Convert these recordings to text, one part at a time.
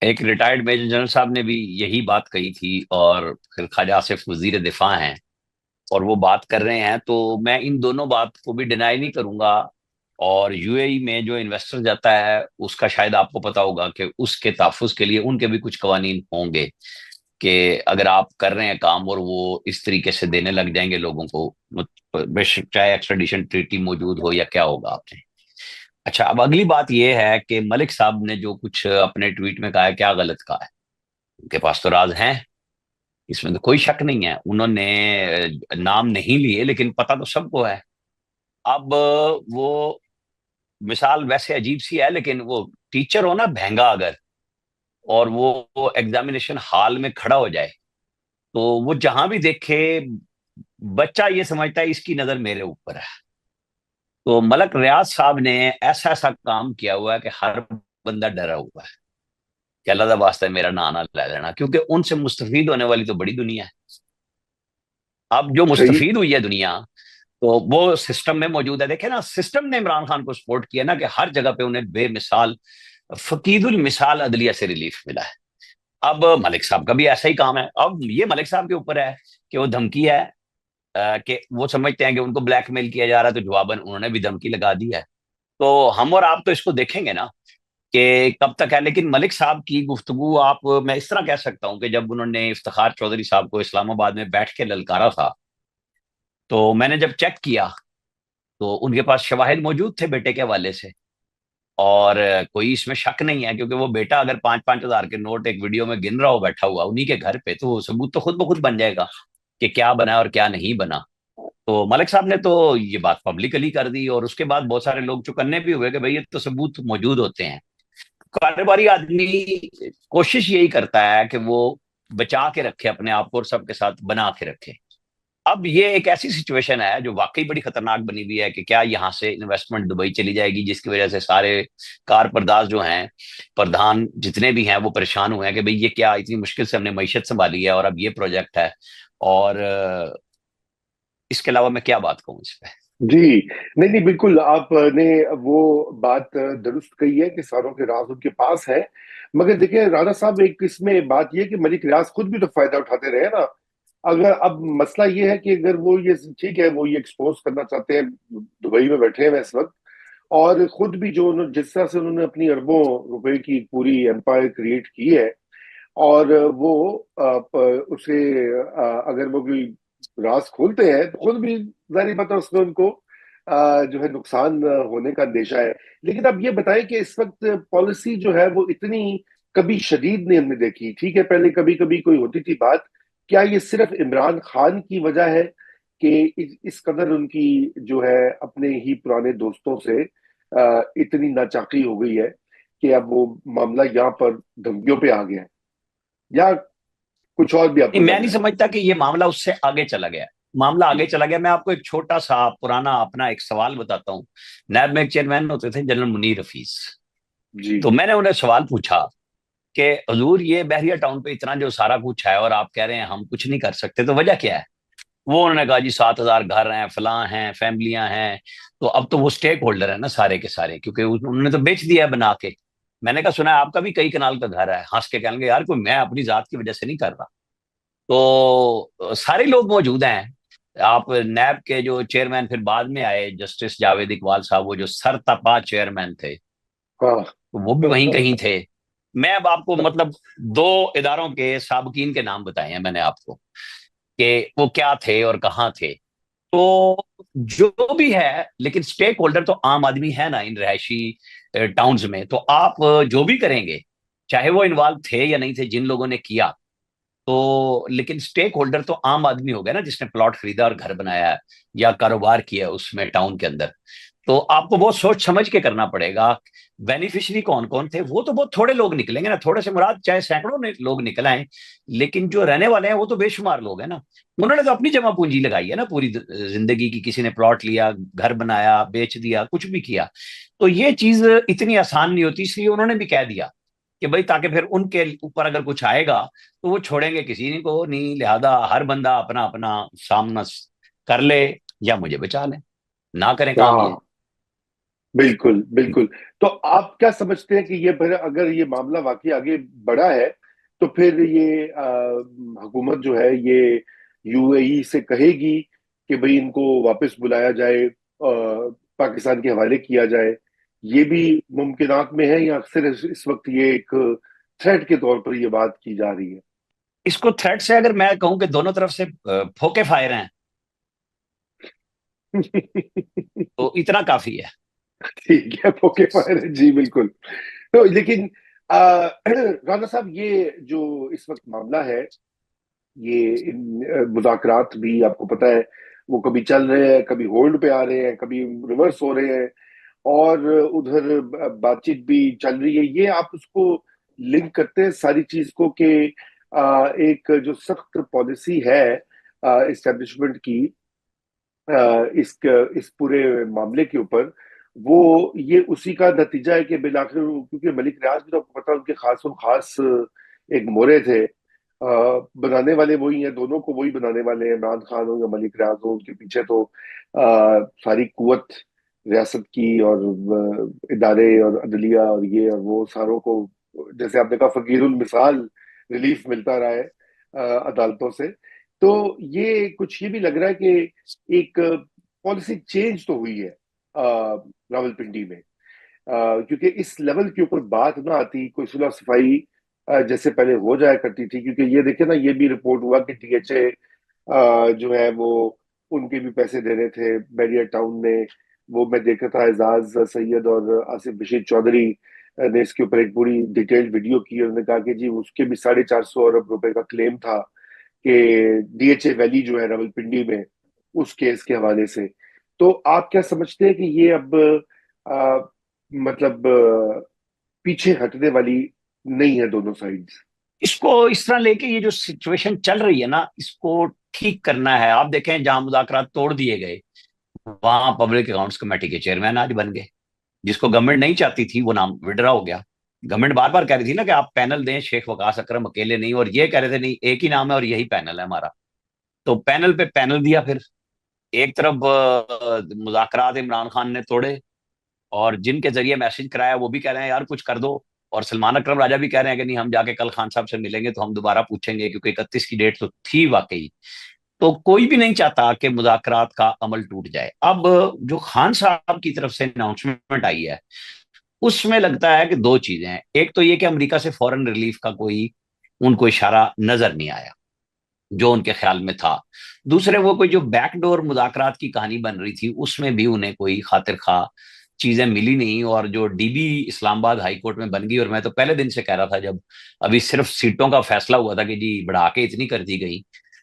एक retired major general साहब ने भी यही बात कही थी, और फिर ख्वाजा आसिफ वजीर दिफा हैं और वो बात कर रहे हैं, तो मैं इन दोनों बात को भी डिनाई नहीं करूंगा। और यूएई में जो इन्वेस्टर जाता है उसका शायद आपको पता होगा कि उसके तहफ्फुज के लिए उनके भी कुछ कवानीन होंगे, कि अगर आप कर रहे हैं काम और वो इस तरीके से देने लग जाएंगे लोगों को, बेशक चाहे एक्स्ट्राडिशन ट्रीटी मौजूद हो या क्या होगा आपने। अच्छा, अब अगली बात यह है कि मलिक साहब ने जो कुछ अपने ट्वीट में कहा है, क्या गलत कहा है? उनके पास तो राज हैं, इसमें तो कोई शक नहीं है। उन्होंने नाम नहीं लिए, लेकिन पता तो सबको है। अब वो मिसाल वैसे अजीब सी है, लेकिन वो टीचर हो ना भैंगा अगर, और वो एग्जामिनेशन हॉल में खड़ा हो जाए, तो वो जहां भी देखे बच्चा ये समझता है इसकी नजर मेरे ऊपर है। तो मलक रियाज साहब ने ऐसा ऐसा काम किया हुआ है कि हर बंदा डरा हुआ है कि अल्लाह का वास्ता है मेरा ना ना ले लेना, क्योंकि उनसे मुस्तफीद होने वाली तो बड़ी दुनिया है। अब जो सही। मुस्तफीद हुई है दुनिया, तो वो सिस्टम में मौजूद है। देखे ना, सिस्टम ने इमरान खान को सपोर्ट किया ना, कि हर जगह पे उन्हें बेमिसाल फकीदुल मिसाल अदलिया से रिलीफ मिला है। अब मलिक साहब का भी ऐसा ही काम है। अब ये मलिक साहब के ऊपर है कि वो धमकी है, कि वो समझते हैं कि उनको ब्लैकमेल किया जा रहा है, तो जवाबन उन्होंने भी धमकी लगा दी है। तो हम और आप तो इसको देखेंगे ना कि कब तक है। लेकिन मलिक साहब की गुफ्तगू, आप मैं इस तरह कह सकता हूं कि जब उन्होंने इफ्तिखार चौधरी साहब को इस्लामाबाद में बैठ के ललकारा था, तो मैंने जब चेक किया तो उनके पास शवाहिद मौजूद थे बेटे के हवाले से। और कोई इसमें शक नहीं है, क्योंकि वो बेटा अगर 5-5 हजार के नोट एक वीडियो में गिन रहा हो बैठा हुआ उन्हीं के घर पे, तो सबूत तो खुद ब खुद बन जाएगा कि क्या बना और क्या नहीं बना। तो मलिक साहब ने तो ये बात पब्लिकली कर दी, और उसके बाद बहुत सारे लोग चौकन्ने भी हुए कि भाई ये तो सबूत मौजूद होते हैं। कारोबारी आदमी कोशिश यही करता है कि वो बचा के रखे अपने आप को और सबके साथ बना के रखे। अब ये एक ऐसी सिचुएशन है जो वाकई बड़ी खतरनाक बनी हुई है, कि क्या यहाँ से इन्वेस्टमेंट दुबई चली जाएगी, जिसकी वजह से सारे कार परदाज जो हैं, प्रधान जितने भी हैं, वो परेशान हुए हैं कि भाई ये क्या, इतनी मुश्किल से हमने मईशत संभाली है और अब ये प्रोजेक्ट है। और इसके अलावा मैं क्या बात कहूँ इस पे। जी। नहीं नहीं, बिल्कुल आपने वो बात दुरुस्त कही है कि सारों के राज उनके पास है। मगर देखिए राणा साहब, एक इसमें बात यह है कि मलिक रियाज खुद भी तो फायदा उठाते रहे ना। अगर अब मसला ये है कि अगर वो ये ठीक है, वो ये एक्सपोज करना चाहते हैं, दुबई में बैठे हैं इस वक्त, और खुद भी जो जिस तरह से उन्होंने अपनी अरबों रुपए की पूरी एम्पायर क्रिएट की है, और वो उसे अगर वो कोई राज खोलते हैं तो खुद भी जाहिर बात है उसमें उनको जो है नुकसान होने का अंदेशा है। लेकिन अब ये बताएं कि इस वक्त पॉलिसी जो है वो इतनी कभी शदीद नहीं हमने देखी। ठीक है, पहले कभी कभी कोई होती थी बात। क्या ये सिर्फ इमरान खान की वजह है कि इस कदर उनकी जो है अपने ही पुराने दोस्तों से इतनी नाचाकी हो गई है कि अब वो मामला यहाँ पर धमकियों पे आ गया है, या कुछ और भी नहीं, आपको मैं लग नहीं रहा है? समझता कि ये मामला उससे आगे चला गया। मामला आगे चला गया। मैं आपको एक छोटा सा पुराना अपना एक सवाल बताता हूँ। नैब में एक चेयरमैन होते थे जनरल मुनीर हफीज। जी। तो मैंने उन्हें सवाल पूछा कि हजूर ये बहरिया टाउन पे इतना जो सारा कुछ है और आप कह रहे हैं हम कुछ नहीं कर सकते, तो वजह क्या है? वो उन्होंने कहा जी 7 हजार घर हैं, फलां हैं, फैमिलियां हैं। तो अब तो वो स्टेक होल्डर है ना सारे के सारे, क्योंकि उन्होंने तो बेच दिया है बना के। मैंने कहा सुना है आपका भी कई कनाल का घर है। हंस के कहेंगे यार कोई मैं अपनी जात की वजह से नहीं कर रहा। तो सारे लोग मौजूद हैं। आप नैब के जो चेयरमैन फिर बाद में आए जस्टिस जावेद इकबाल साहब, वो जो सरतपा चेयरमैन थे, हाँ। तो वो भी वहीं कहीं थे। मैं अब आपको मतलब दो इदारों के साबकीन के नाम बताए हैं मैंने आपको, कि वो क्या थे और कहाँ थे। तो जो भी है, लेकिन स्टेक होल्डर तो आम आदमी है ना इन रहायशी टाउन्स में। तो आप जो भी करेंगे, चाहे वो इन्वॉल्व थे या नहीं थे जिन लोगों ने किया, तो लेकिन स्टेक होल्डर तो आम आदमी हो गया ना, जिसने प्लॉट खरीदा और घर बनाया है या कारोबार किया है उसमें टाउन के अंदर। तो आपको बहुत सोच समझ के करना पड़ेगा। बेनिफिशियरी कौन कौन थे, वो तो बहुत थोड़े लोग निकलेंगे ना, थोड़े से मुराद चाहे सैकड़ों लोग निकल आए, लेकिन जो रहने वाले हैं वो तो बेशुमार लोग हैं ना। उन्होंने तो अपनी जमा पूंजी लगाई है ना पूरी जिंदगी की। किसी ने प्लॉट लिया, घर बनाया, बेच दिया, कुछ भी किया। तो ये चीज इतनी आसान नहीं होती, इसलिए उन्होंने भी कह दिया कि भाई ताकि फिर उनके ऊपर अगर कुछ आएगा तो वो छोड़ेंगे किसी को नहीं, लिहाजा हर बंदा अपना अपना सामना कर ले या मुझे बचा ले, ना करें काम ये। हाँ। बिल्कुल बिल्कुल। तो आप क्या समझते हैं कि ये फिर अगर ये मामला वाकई आगे बढ़ा है, तो फिर ये हुकूमत जो है ये यूएई से कहेगी कि भाई इनको वापस बुलाया जाए, पाकिस्तान के हवाले किया जाए? ये भी मुमकिनात में है, या अक्सर इस वक्त ये एक थ्रेट के तौर पर ये बात की जा रही है? इसको थ्रेट से अगर मैं कहूं कि दोनों तरफ से फोके फायर हैं, तो इतना काफी है। ठीक है, ओके फाइन जी, बिल्कुल। तो लेकिन राना साहब, ये जो इस वक्त मामला है, ये इन मुज़ाकरात भी आपको पता है वो कभी चल रहे हैं, कभी होल्ड पे आ रहे हैं, कभी रिवर्स हो रहे हैं, और उधर बातचीत भी चल रही है। ये आप उसको लिंक करते हैं सारी चीज को कि एक जो सख्त पॉलिसी है इस्टेब्लिशमेंट की इस पूरे मामले के ऊपर, वो ये उसी का नतीजा है कि बिलाखिर, क्योंकि मलिक रियाज भी तो आपको पता है उनके खास और खास एक मोहरे थे। बनाने वाले वही हैं, दोनों को वही बनाने वाले हैं, इमरान खान हो या मलिक रियाज हो। उनके पीछे तो सारी कुवत रियासत की, और इदारे और अदलिया और ये और वो सारों को, जैसे आपने कहा, फकीरुल मिसाल रिलीफ मिलता रहा है अदालतों से। तो ये कुछ ये भी लग रहा है कि एक पॉलिसी चेंज तो हुई है रावलपिंडी में, क्योंकि इस लेवल के ऊपर बात ना आती, कोई सुलह सफाई जैसे पहले हो जाया करती थी। क्योंकि ये देखे ना, ये भी रिपोर्ट हुआ कि डीएचए जो है वो, उनके भी पैसे दे रहे थे बैरियर टाउन में। वो मैं देखा था, एजाज सैयद और आसिफ बशीर चौधरी ने इसके ऊपर एक पूरी डिटेल्ड वीडियो की, और उन्होंने कहा कि जी उसके भी 450 अरब रुपए का क्लेम था कि डीएचए वैली जो है रावलपिंडी में, उस केस के हवाले से। तो आप क्या समझते हैं कि ये अब आ, मतलब पीछे हटने वाली नहीं है दोनों साइड्स? इसको इस तरह लेके ये जो सिचुएशन चल रही है ना, इसको ठीक करना है। आप देखें, जहां मुज़ाकरात तोड़ दिए गए, वहां पब्लिक अकाउंट्स कमेटी के चेयरमैन आज बन गए। जिसको गवर्नमेंट नहीं चाहती थी वो नाम विड्रॉ हो गया। गवर्नमेंट बार बार कह रही थी ना कि आप पैनल दें, शेख वकास अकरम अकेले नहीं, और ये कह रहे थे नहीं, एक ही नाम है और यही पैनल है हमारा। तो पैनल पे पैनल दिया फिर। एक तरफ मुज़ाकरात इमरान खान ने तोड़े, और जिनके जरिए मैसेज कराया वो भी कह रहे हैं यार कुछ कर दो। और सलमान अकरम राजा भी कह रहे हैं कि नहीं, हम जाके कल खान साहब से मिलेंगे तो हम दोबारा पूछेंगे, क्योंकि 31 की डेट तो थी वाकई। तो कोई भी नहीं चाहता कि मुज़ाकरात का अमल टूट जाए। अब जो खान साहब की तरफ से अनाउंसमेंट आई है, उसमें लगता है कि दो चीजें हैं। एक तो ये कि अमेरिका से फॉरेन रिलीफ का कोई उनको इशारा नजर नहीं आया जो उनके ख्याल में था। दूसरे, वो कोई जो बैकडोर मुज़ाकरात की कहानी बन रही थी, उसमें भी उन्हें कोई खातिर खा चीजें मिली नहीं। और जो डीबी इस्लामाबाद हाई कोर्ट में बन गई, और मैं तो पहले दिन से कह रहा था, जब अभी सिर्फ सीटों का फैसला हुआ था कि जी बढ़ा के इतनी कर दी गई,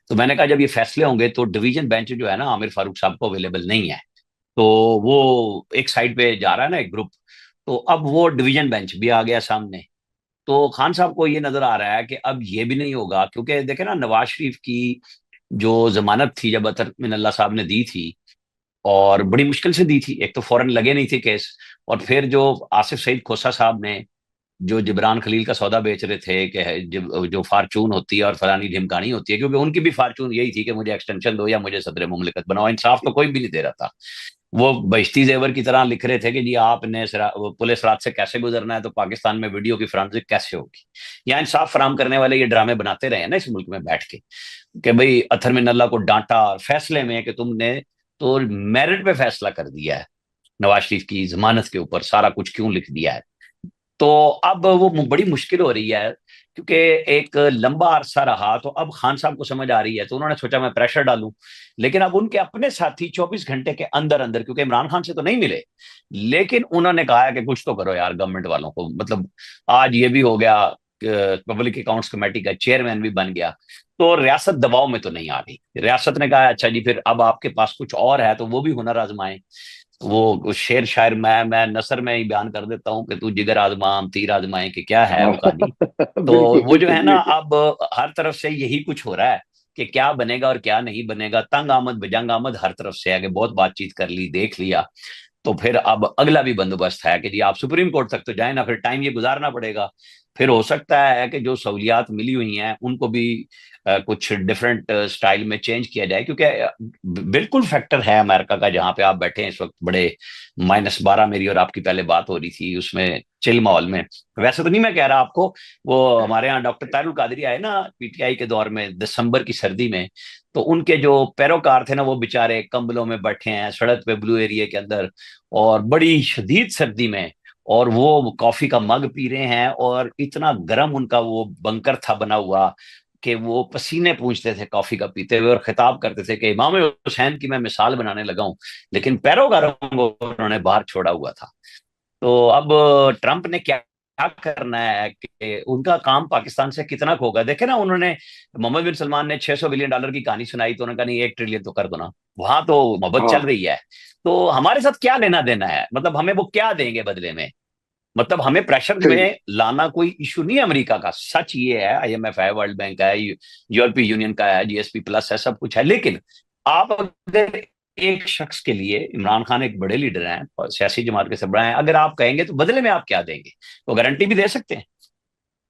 तो मैंने कहा जब ये फैसले होंगे तो डिवीजन बेंच जो है ना आमिर फारूक साहब को अवेलेबल नहीं है। तो वो एक साइड पे जा रहा है ना, एक ग्रुप। तो अब वो डिवीजन बेंच भी आ गया सामने। तो खान साहब को ये नजर आ रहा है कि अब ये भी नहीं होगा, क्योंकि देखे ना, नवाज शरीफ की जो जमानत थी जब अतर मिनल्ला साहब ने दी थी, और बड़ी मुश्किल से दी थी, एक तो फौरन लगे नहीं थे केस। और फिर जो आसिफ सईद खोसा साहब ने जो जिब्रान खलील का सौदा बेच रहे थे कि जो फार्चून होती है और फलानी ढिमकानी होती है, क्योंकि उनकी भी फार्चून यही थी कि मुझे एक्सटेंशन दो या मुझे सदर मुमलिकत बनाओ। इंसाफ तो कोई भी नहीं दे रहा था। वो बहिश्ती जेवर की तरह लिख रहे थे कि जी आपने वो पुलिस रात से कैसे गुजरना है, तो पाकिस्तान में वीडियो की फोरेंसिक कैसे होगी। या इंसाफ फराम करने वाले ये ड्रामे बनाते रहे ना इस मुल्क में बैठ के, कि भाई अथर मिनल्ला को डांटा फैसले में कि तुमने तो मेरिट पे फैसला कर दिया है, नवाज शरीफ की जमानत के ऊपर सारा कुछ क्यों लिख दिया है। तो अब वो बड़ी मुश्किल हो रही है, क्योंकि एक लंबा अरसा रहा, तो अब खान साहब को समझ आ रही है, तो उन्होंने सोचा मैं प्रेशर डालूं। लेकिन अब उनके अपने साथी 24 घंटे के अंदर अंदर, क्योंकि इमरान खान से तो नहीं मिले, लेकिन उन्होंने कहा है कि कुछ तो करो यार गवर्नमेंट वालों को। मतलब आज ये भी हो गया, पब्लिक अकाउंट्स कमेटी का चेयरमैन भी बन गया। तो रियासत दबाव में तो नहीं आ गई। रियासत ने कहा अच्छा जी, फिर अब आपके पास कुछ और है तो वो भी हुनर आजमाएं। वो शेर शायर मैं नसर में ही बयान कर देता हूँ कि तू जिगर आजमा हम तीर आजमाए, कि क्या है हाँ। वो कहानी। तो बिल्कुल वो जो है बिल्कुल, ना, ये अब हर तरफ से यही कुछ हो रहा है कि क्या बनेगा और क्या नहीं बनेगा। तंग आमद बजंग आमद हर तरफ से है कि बहुत बातचीत कर ली, देख लिया। तो फिर अब अगला भी बंदोबस्त है कि जी आप सुप्रीम कोर्ट तक तो जाए ना, फिर टाइम ये गुजारना पड़ेगा फिर हो सकता है कि जो सहूलियात मिली हुई हैं उनको भी कुछ डिफरेंट स्टाइल में चेंज किया जाए, क्योंकि बिल्कुल फैक्टर है अमेरिका का, जहां पे आप बैठे हैं इस वक्त बड़े -12, मेरी और आपकी पहले बात हो रही थी उसमें चिल माहौल में। वैसे तो नहीं मैं कह रहा आपको, वो हमारे यहाँ डॉक्टर तारुल कादरी आए ना पीटीआई के दौर में दिसंबर की सर्दी में, तो उनके जो पैरोकार थे ना वो बेचारे कंबलों में बैठे हैं सड़क पे ब्लू एरिया के अंदर, और बड़ी शदीद सर्दी में, और वो कॉफी का मग पी रहे हैं, और इतना गर्म उनका वो बंकर था बना हुआ कि वो पसीने पूंछते थे कॉफी का पीते हुए, और खिताब करते थे कि इमाम हुसैन की मैं मिसाल बनाने लगा हूं, लेकिन पैरोकारों को उन्होंने बाहर छोड़ा हुआ था। तो अब ट्रंप ने क्या क्या करना है कि उनका काम पाकिस्तान से कितना होगा। देखे ना उन्होंने, मोहम्मद बिन सलमान ने $600 बिलियन की कहानी सुनाई, तो उन्होंने कहा नहीं 1 ट्रिलियन तो कर दो ना, वहां तो मोहब्बत चल हाँ रही है। तो हमारे साथ क्या लेना देना है, मतलब हमें वो क्या देंगे बदले में, मतलब हमें प्रेशर सही। में लाना कोई इशू नहीं है अमेरिका का। सच ये है, आईएमएफ है, वर्ल्ड बैंक है, यूरोपीय यूनियन का है, GSP+ है, सब कुछ है, लेकिन आप अगर एक शख्स के लिए, इमरान खान एक बड़े लीडर हैं और सियासी जमात के सरबराह हैं, अगर आप कहेंगे तो बदले में आप क्या देंगे, वो गारंटी भी दे सकते हैं।